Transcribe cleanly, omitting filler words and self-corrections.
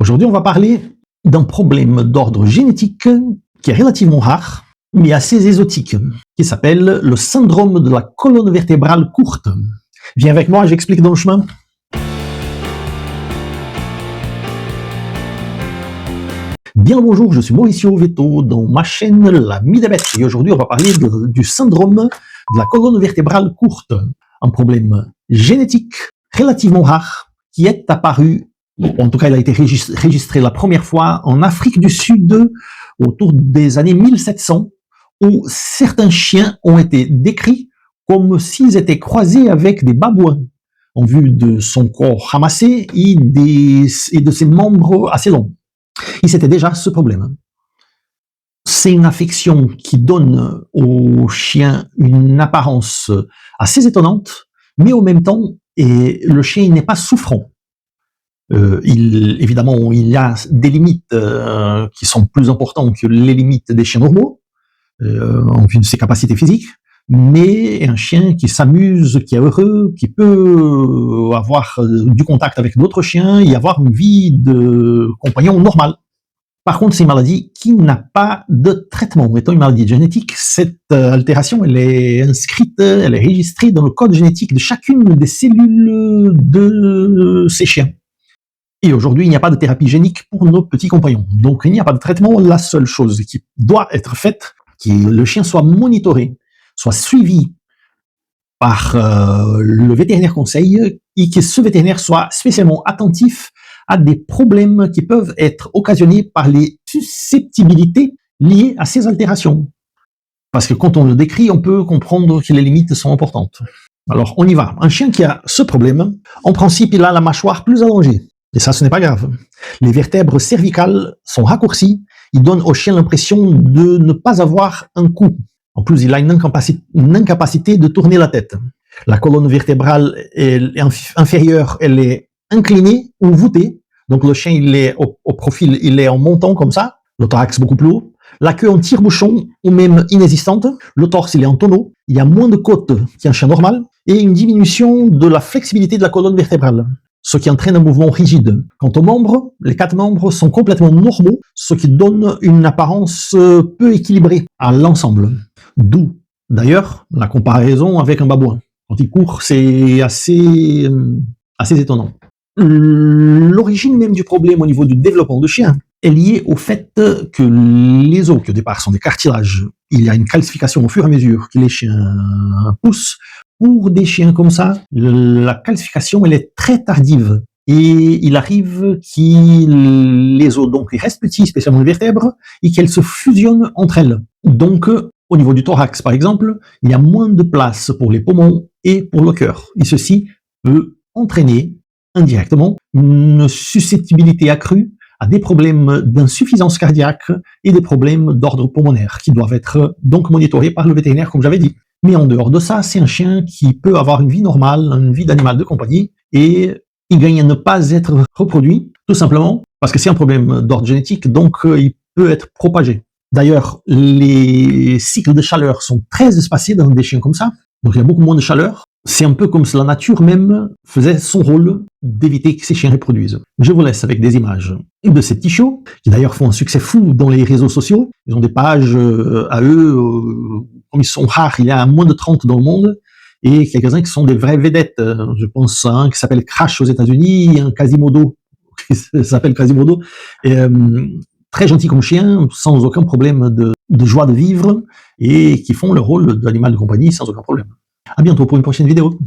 Aujourd'hui, on va parler d'un problème d'ordre génétique qui est relativement rare, mais assez exotique, qui s'appelle le syndrome de la colonne vertébrale courte. Viens avec moi, j'explique dans le chemin. Bien le bonjour, je suis Mauricio Veto dans ma chaîne La Midabet et aujourd'hui on va parler du syndrome de la colonne vertébrale courte, un problème génétique relativement rare qui est apparu, en tout cas il a été registré la première fois en Afrique du Sud autour des années 1700 où certains chiens ont été décrits comme s'ils étaient croisés avec des babouins en vue de son corps ramassé et de ses membres assez longs. Et c'était déjà ce problème. C'est une affection qui donne au chien une apparence assez étonnante, mais en même temps, le chien n'est pas souffrant. Évidemment, il y a des limites qui sont plus importantes que les limites des chiens normaux, en vue de ses capacités physiques, mais un chien qui s'amuse, qui est heureux, qui peut avoir du contact avec d'autres chiens et avoir une vie de compagnon normale. Par contre, c'est une maladie qui n'a pas de traitement. Étant une maladie génétique, cette altération, elle est inscrite, elle est registrée dans le code génétique de chacune des cellules de ces chiens. Et aujourd'hui, il n'y a pas de thérapie génique pour nos petits compagnons. Donc, il n'y a pas de traitement. La seule chose qui doit être faite, c'est que le chien soit monitoré, soit suivi par le vétérinaire conseil et que ce vétérinaire soit spécialement attentif à des problèmes qui peuvent être occasionnés par les susceptibilités liées à ces altérations. Parce que quand on le décrit, on peut comprendre que les limites sont importantes. Alors, on y va. Un chien qui a ce problème, en principe, il a la mâchoire plus allongée. Et ça, ce n'est pas grave. Les vertèbres cervicales sont raccourcies. Il donne au chien l'impression de ne pas avoir un cou. En plus, il a une incapacité de tourner la tête. La colonne vertébrale inférieure, elle est incliné ou voûté. Donc le chien, il est au profil, il est en montant comme ça. Le thorax beaucoup plus haut. La queue en tire-bouchon ou même inexistante. Le torse, il est en tonneau. Il y a moins de côtes qu'un chien normal. Et une diminution de la flexibilité de la colonne vertébrale, ce qui entraîne un mouvement rigide. Quant aux membres, les 4 membres sont complètement normaux, ce qui donne une apparence peu équilibrée à l'ensemble. D'où, d'ailleurs, la comparaison avec un babouin. Quand il court, c'est assez étonnant. L'origine même du problème au niveau du développement du chien est liée au fait que les os, qui au départ sont des cartilages, il y a une calcification au fur et à mesure que les chiens poussent. Pour des chiens comme ça, la calcification elle est très tardive et il arrive que les os donc ils restent petits, spécialement les vertèbres, et qu'elles se fusionnent entre elles. Donc au niveau du thorax par exemple, il y a moins de place pour les poumons et pour le cœur. Et ceci peut entraîner indirectement une susceptibilité accrue à des problèmes d'insuffisance cardiaque et des problèmes d'ordre pulmonaire qui doivent être donc monitorés par le vétérinaire comme j'avais dit. Mais en dehors de ça, c'est un chien qui peut avoir une vie normale, une vie d'animal de compagnie et il gagne à ne pas être reproduit tout simplement parce que c'est un problème d'ordre génétique donc il peut être propagé. D'ailleurs, les cycles de chaleur sont très espacés dans des chiens comme ça, donc il y a beaucoup moins de chaleur. C'est un peu comme si la nature même faisait son rôle d'éviter que ces chiens reproduisent. Je vous laisse avec des images de ces petits chiots, qui d'ailleurs font un succès fou dans les réseaux sociaux. Ils ont des pages à eux, comme ils sont rares, il y a moins de 30 dans le monde, et quelques-uns qui sont des vraies vedettes. Je pense à un qui s'appelle Crash aux États-Unis, un Quasimodo, qui s'appelle Quasimodo, et, très gentil comme chien, sans aucun problème de joie de vivre, et qui font le rôle d'animal de compagnie sans aucun problème. À bientôt pour une prochaine vidéo.